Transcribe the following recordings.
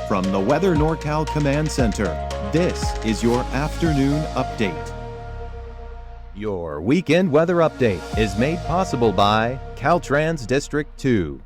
From the Weather NorCal Command Center, this is your afternoon update. Your weekend weather update is made possible by Caltrans District 2.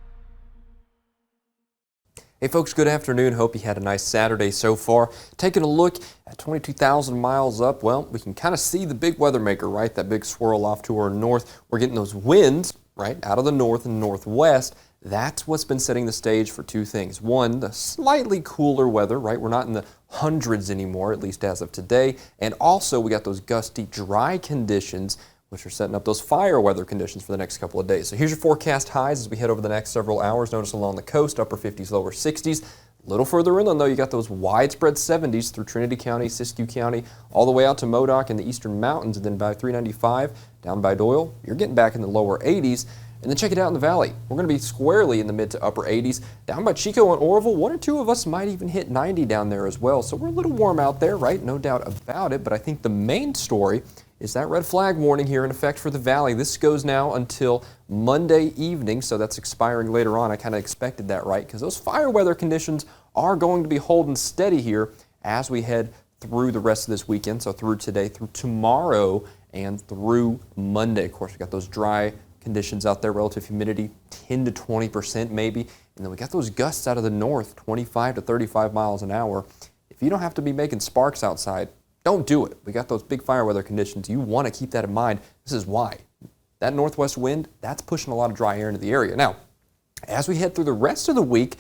Hey folks, good afternoon. Hope you had a nice Saturday so far. Taking a look at 22,000 miles up, well, we can kind of see the big weather maker, right? That big swirl off to our north. We're getting those winds, right, out of the north and northwest. That's what's been setting the stage for two things. One, the slightly cooler weather, right? We're not in the hundreds anymore, at least as of today. And also, we got those gusty, dry conditions, which are setting up those fire weather conditions for the next couple of days. So here's your forecast highs as we head over the next several hours. Notice along the coast, upper 50s, lower 60s. A little further inland, though, you got those widespread 70s through Trinity County, Siskiyou County, all the way out to Modoc and the eastern mountains, and then by 395 down by Doyle, you're getting back in the lower 80s. And then check it out in the valley. We're going to be squarely in the mid to upper 80s. Down by Chico and Oroville, one or two of us might even hit 90 down there as well. So we're a little warm out there, right? No doubt about it. But I think the main story is that red flag warning here in effect for the valley. This goes now until Monday evening, so that's expiring later on. I kind of expected that, right? Because those fire weather conditions are going to be holding steady here as we head through the rest of this weekend. So through today, through tomorrow, and through Monday. Of course, we got those dry conditions out there, relative humidity 10 to 20% maybe, and then we got those gusts out of the north, 25 to 35 miles an hour. If you don't have to be making sparks outside, don't do it. We got those big fire weather conditions. You want to keep that in mind. This is why. That northwest wind, that's pushing a lot of dry air into the area. Now, as we head through the rest of the week,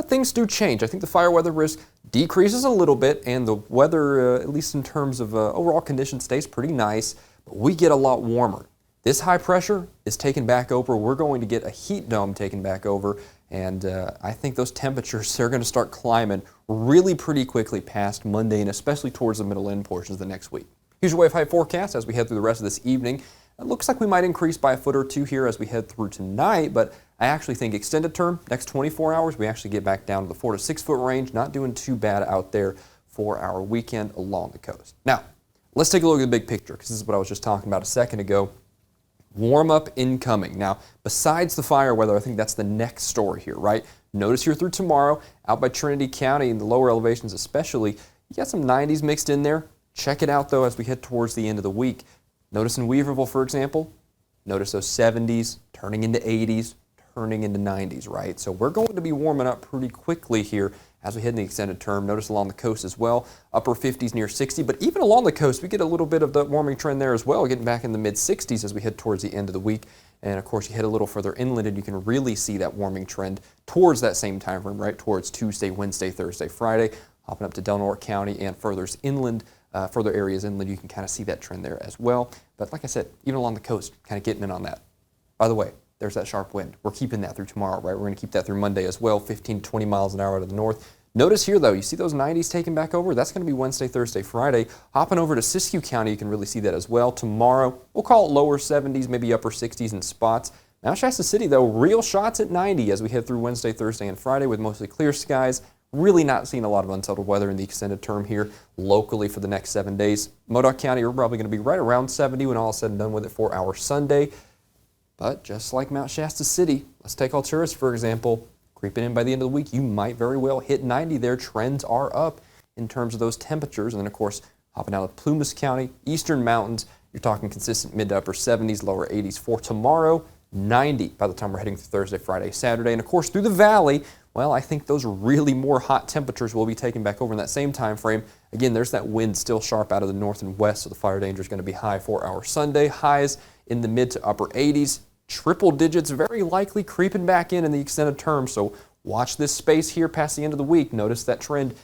things do change. I think the fire weather risk decreases a little bit, and the weather, at least in terms of overall conditions, stays pretty nice, but we get a lot warmer. This high pressure is taken back over. We're going to get a heat dome taken back over, and I think those temperatures, they're going to start climbing really pretty quickly past Monday, and especially towards the middle end portions of the next week. Here's your wave height forecast as we head through the rest of this evening. It looks like we might increase by a foot or two here as we head through tonight, but I actually think extended term, next 24 hours, we actually get back down to the 4 to 6 foot range. Not doing too bad out there for our weekend along the coast. Now, let's take a look at the big picture, because this is what I was just talking about a second ago. Warm up incoming. Now, besides the fire weather, I think that's the next story here, right? Notice here through tomorrow, out by Trinity County and the lower elevations especially, you got some 90s mixed in there. Check it out, though, as we head towards the end of the week. Notice in Weaverville, for example, notice those 70s turning into 80s, turning into 90s, right? So we're going to be warming up pretty quickly here as we head in the extended term. Notice along the coast as well, upper 50s near 60, but even along the coast, we get a little bit of the warming trend there as well, getting back in the mid 60s as we head towards the end of the week. And of course, you head a little further inland and you can really see that warming trend towards that same time frame, right? Towards Tuesday, Wednesday, Thursday, Friday, hopping up to Delaware County and further inland, further areas inland, you can kind of see that trend there as well. But like I said, even along the coast, kind of getting in on that. By the way, there's that sharp wind. We're keeping that through tomorrow, right? We're going to keep that through Monday as well, 15 to 20 miles an hour out of the north. Notice here, though, you see those 90s taking back over? That's going to be Wednesday, Thursday, Friday. Hopping over to Siskiyou County, you can really see that as well. Tomorrow, we'll call it lower 70s, maybe upper 60s in spots. Now, Shasta City, though, real shots at 90 as we head through Wednesday, Thursday, and Friday with mostly clear skies. Really not seeing a lot of unsettled weather in the extended term here locally for the next 7 days. Modoc County, we're probably going to be right around 70 when all is said and done with it for our Sunday. But just like Mount Shasta City, let's take Alturas, for example. Creeping in by the end of the week, you might very well hit 90 there. Trends are up in terms of those temperatures. And then, of course, hopping out of Plumas County, eastern mountains, you're talking consistent mid to upper 70s, lower 80s for tomorrow, 90 by the time we're heading through Thursday, Friday, Saturday. And, of course, through the valley, well, I think those really more hot temperatures will be taken back over in that same time frame. Again, there's that wind still sharp out of the north and west, so the fire danger is going to be high for our Sunday. Highs in the mid to upper 80s. Triple digits very likely creeping back in the extended term, so watch this space here past the end of the week. Notice that trend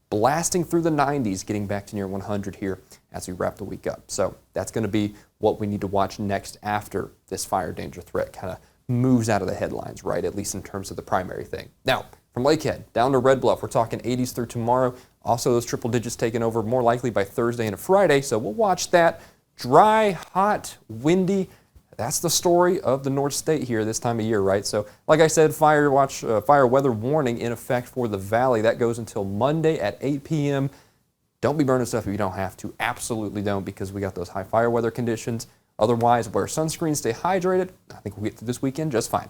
blasting through the 90s, getting back to near 100 here as we wrap the week up. So that's going to be what we need to watch next after this fire danger threat kind of moves out of the headlines, right, at least in terms of the primary thing. Now, from Lakehead down to Red Bluff, we're talking 80s through tomorrow. Also, those triple digits taking over more likely by Thursday and Friday, so we'll watch that. Dry, hot, windy. That's the story of the North State here this time of year, right? So, like I said, fire weather warning in effect for the valley. That goes until Monday at 8 p.m. Don't be burning stuff if you don't have to. Absolutely don't, because we got those high fire weather conditions. Otherwise, wear sunscreen, stay hydrated. I think we'll get through this weekend just fine.